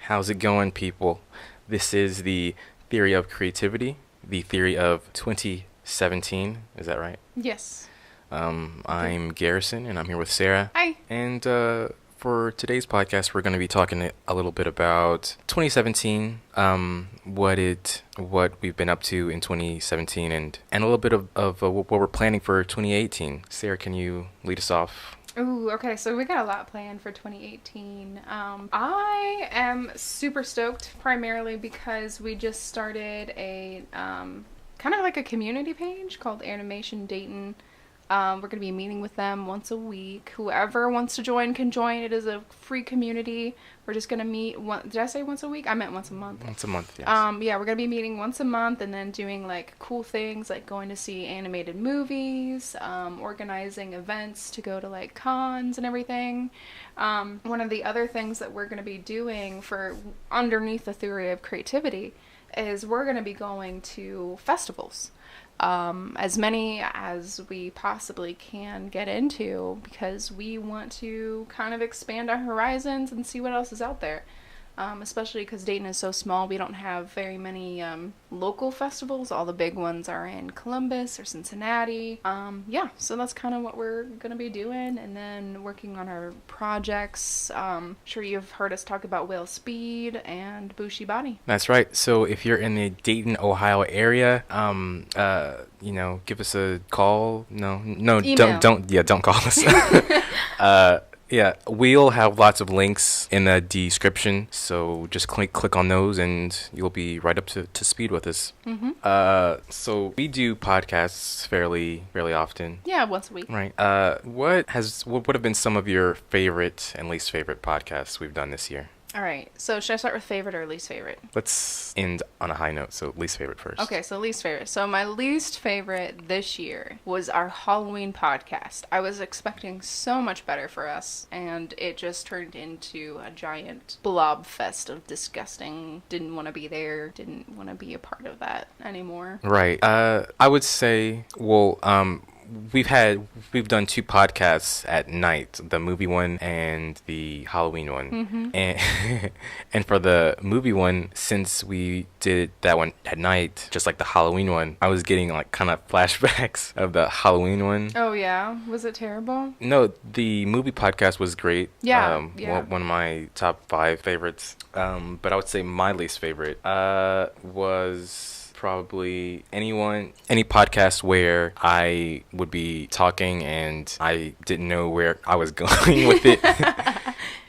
How's it going, people? This is the Theory of Creativity, the Theory of 2017. Is that right? Yes. I'm Garrison, and I'm here with Sarah. Hi. And for today's podcast, we're going to be talking a little bit about 2017, what we've been up to in 2017, and a little bit of what we're planning for 2018. Sarah, can you lead us off? Ooh, okay, so we got a lot planned for 2018. I am super stoked, primarily because we just started a kind of like a community page called Animation Dayton. We're going to be meeting with them once a week. Whoever wants to join can join. It is a free community. We're just going to meet, did I say once a week? I meant once a month. Once a month, yes. Yeah, we're going to be meeting once a month and then doing like cool things like going to see animated movies, organizing events to go to like cons and everything. One of the other things that we're going to be doing for underneath the Theory of Creativity is we're going to be going to festivals. As many as we possibly can get into, because we want to kind of expand our horizons and see what else is out there. Especially because Dayton is so small, we don't have very many local festivals. All the big ones are in Columbus or Cincinnati. Yeah, so that's kind of what we're going to be doing, and then working on our projects. Sure you've heard us talk about Whale Speed and Bushi Body. That's right. So if you're in the Dayton, Ohio area, give us a call. No, Email. don't call us. Yeah, we'll have lots of links in the description, so just click on those and you'll be right up to speed with us. Mm-hmm. So we do podcasts fairly often. Yeah, once a week. Right. What would have been some of your favorite and least favorite podcasts we've done this year? All right, so should I start with favorite or least favorite? Let's end on a high note, so least favorite first. Okay, so least favorite. So my least favorite this year was our Halloween podcast. I was expecting so much better for us, and it just turned into a giant blob fest of disgusting. Didn't want to be there, didn't want to be a part of that anymore. Right. I would say, we've done two podcasts at night, the movie one and the Halloween one. Mm-hmm. And for the movie one, since we did that one at night, just like the Halloween one, I was getting like kind of flashbacks of the Halloween one. Oh yeah, was it terrible? No, the movie podcast was great. Yeah. One of my top 5 favorites. But I would say my least favorite was probably any podcast where I would be talking and I didn't know where I was going with it.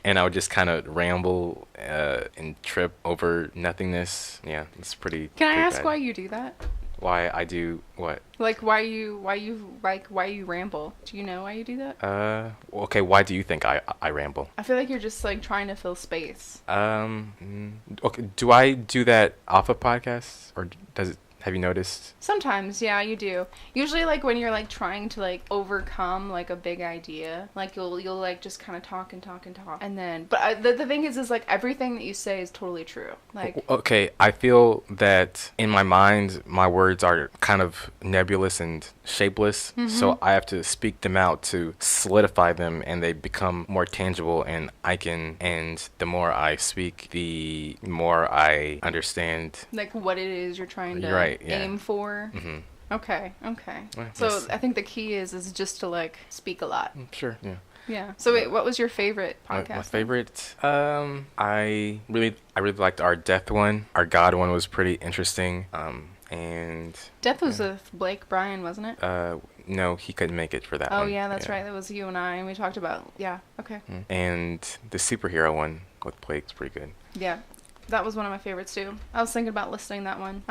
And I would just kind of ramble and trip over nothingness. Yeah, it's pretty. Can I pretty ask bad. why you do that? Why I do what? Like why you ramble? Do you know why you do that? Okay, why do you think I ramble? I feel like you're just like trying to fill space. Okay, do I do that off of podcasts, or does it? Have you noticed? Sometimes, yeah, you do. Usually, like, when you're, like, trying to, like, overcome, like, a big idea, like, you'll like, just kind of talk and talk and talk. And then, but the thing is, like, everything that you say is totally true. Like, okay, I feel that in my mind, my words are kind of nebulous and shapeless, so I have to speak them out to solidify them, and they become more tangible, and the more I speak, the more I understand. like, what it is you're trying to Right, yeah. aim for. Mm-hmm. Okay. Well, So, yes. I think the key is just to, like, speak a lot. Sure, yeah. Yeah. So, wait, what was your favorite podcast? My favorite, I really liked our death one. Our God one was pretty interesting. And Death was with Blake Bryan, wasn't it? no, he couldn't make it for that one. Oh, yeah, that's right. That was you and I, and we talked about, yeah, okay. And the superhero one with Blake's pretty good. Yeah, that was one of my favorites, too. I was thinking about listing that one.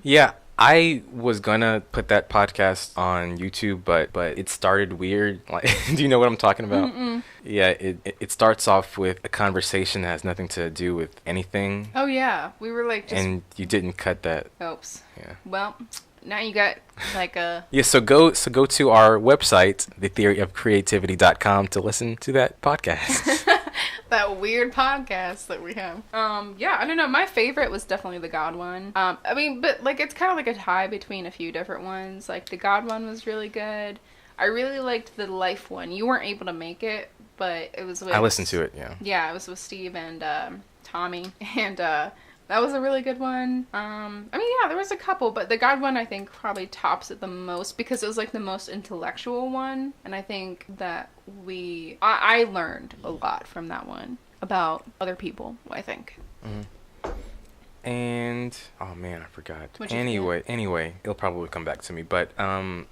Yeah, I was gonna put that podcast on YouTube, but it started weird. Like, do you know what I'm talking about? Mm-mm. Yeah, it starts off with a conversation that has nothing to do with anything. Oh, yeah. We were, like, just... And you didn't cut that. Oops. Yeah. Well, now you got, like, a... Yeah, so go to our website, thetheoryofcreativity.com, to listen to that podcast. that weird podcast that we have. Yeah, I don't know. My favorite was definitely the God one. I mean, but, like, it's kind of like a tie between a few different ones. Like, the God one was really good. I really liked the Life one. You weren't able to make it, but it was with... I listened to it, yeah. Yeah, it was with Steve and Tommy, and that was a really good one. I mean, yeah, there was a couple, but the God one I think probably tops it the most because it was like the most intellectual one, and I think that I learned a lot from that one about other people, I think. Mm-hmm. And oh man, I forgot. What'd you Anyway, it'll probably come back to me. But besides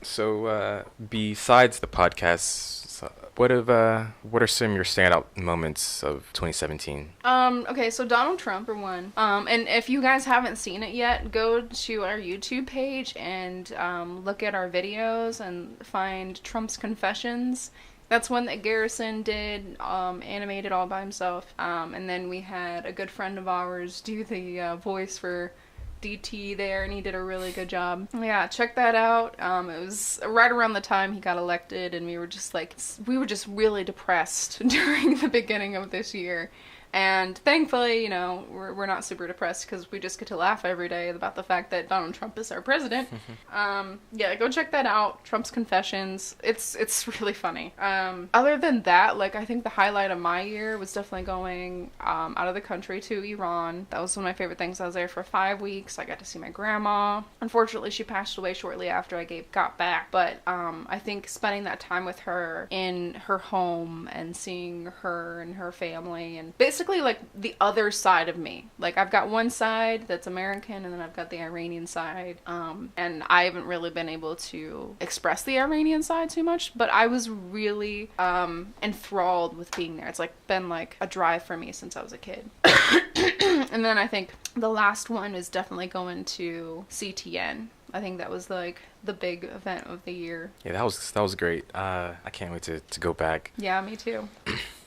the podcasts, what are some of your standout moments of 2017? Okay, so Donald Trump for one. And if you guys haven't seen it yet, go to our YouTube page and look at our videos and find Trump's Confessions. That's one that Garrison did, animated all by himself. And then we had a good friend of ours do the voice for DT there, and he did a really good job. Yeah, check that out. It was right around the time he got elected, and we were just really depressed during the beginning of this year. And thankfully, you know, we're not super depressed because we just get to laugh every day about the fact that Donald Trump is our president. Yeah, go check that out. Trump's Confessions. It's really funny. Other than that, like, I think the highlight of my year was definitely going out of the country to Iran. That was one of my favorite things. I was there for 5 weeks. I got to see my grandma. Unfortunately, she passed away shortly after I got back. But I think spending that time with her in her home and seeing her and her family and basically like the other side of me. Like, I've got one side that's American and then I've got the Iranian side. And I haven't really been able to express the Iranian side too much, but I was really enthralled with being there. It's like been like a drive for me since I was a kid. And then I think the last one is definitely going to CTN. I think that was like the big event of the year. Yeah, that was great. I can't wait to go back. Yeah, me too.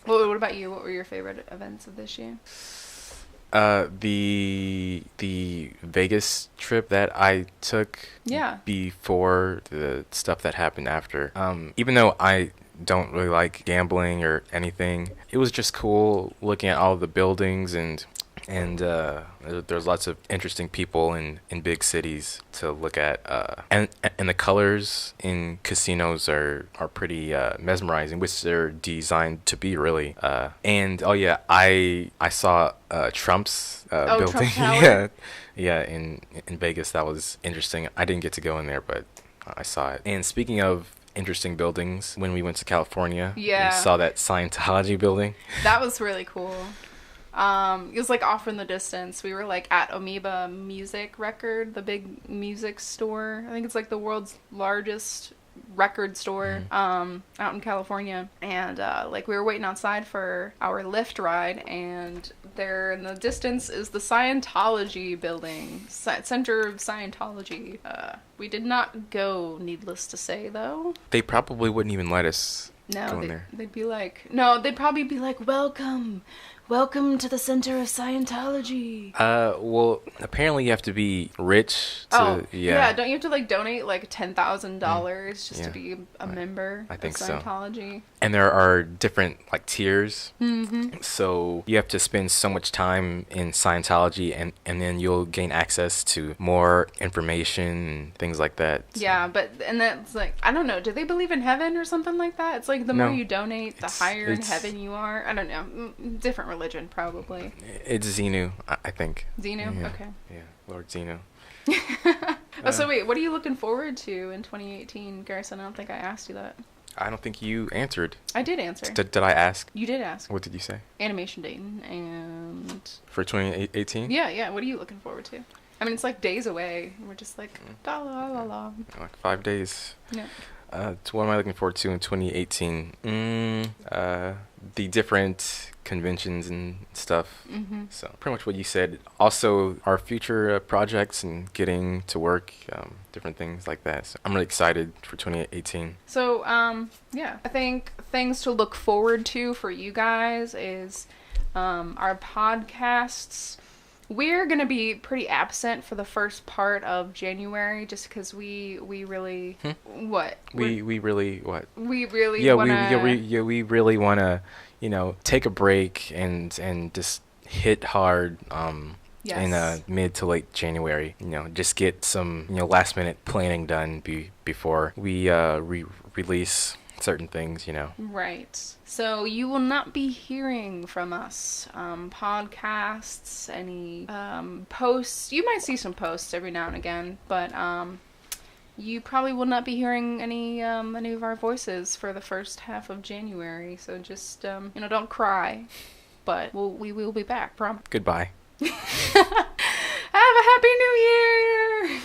Well, what about you? What were your favorite events of this year? The Vegas trip that I took. Yeah. Before the stuff that happened after. Even though I don't really like gambling or anything, it was just cool looking at all the buildings and there's lots of interesting people in big cities to look at, and the colors in casinos are pretty mesmerizing, which they're designed to be, really. And oh yeah, I saw Trump's building. Trump Tower? yeah, in Vegas. That was interesting. I didn't get to go in there, but I saw it. And speaking of interesting buildings, when we went to California, we saw that Scientology building. That was really cool. It was like off in the distance. We were like at Amoeba Music Record, the big music store. I think it's like the world's largest record store out in California. And like we were waiting outside for our Lyft ride, and there in the distance is the Scientology building, Center of Scientology. We did not go, needless to say, though. They probably wouldn't even let us go in there. They'd probably be like, Welcome to the Center of Scientology. Well, apparently you have to be rich to, yeah. Don't you have to like donate like $10,000 just to be a member I think of Scientology? So. And there are different like tiers. Mm-hmm. So you have to spend so much time in Scientology and then you'll gain access to more information and things like that. So. Yeah, and that's like, I don't know, do they believe in heaven or something like that? It's like the more you donate, the higher in heaven you are. I don't know. Different religion, probably. It's Xenu, I think. Xenu? Yeah. Okay. Yeah, Lord Xenu. So wait, what are you looking forward to in 2018, Garrison? I don't think I asked you that. I don't think you answered. I did answer. Did I ask? You did ask. What did you say? Animation Dayton and... For 2018? Yeah. What are you looking forward to? I mean, it's like days away. We're just like, la la la la. Like 5 days. Yeah. So what am I looking forward to in 2018? The different conventions and stuff. Mm-hmm. So pretty much what you said. Also, our future projects and getting to work, different things like that. So I'm really excited for 2018. So, yeah, I think things to look forward to for you guys is our podcasts. We're going to be pretty absent for the first part of January just because we really... What? We really what? We really want to... We really want to, take a break and just hit hard in mid to late January. Just get some, last minute planning done before we release certain things, you know. Right. So you will not be hearing from us. Podcasts, any posts. You might see some posts every now and again, but you probably will not be hearing any of our voices for the first half of January. So just don't cry, but we will be back. Promise. Goodbye. Have a happy New Year!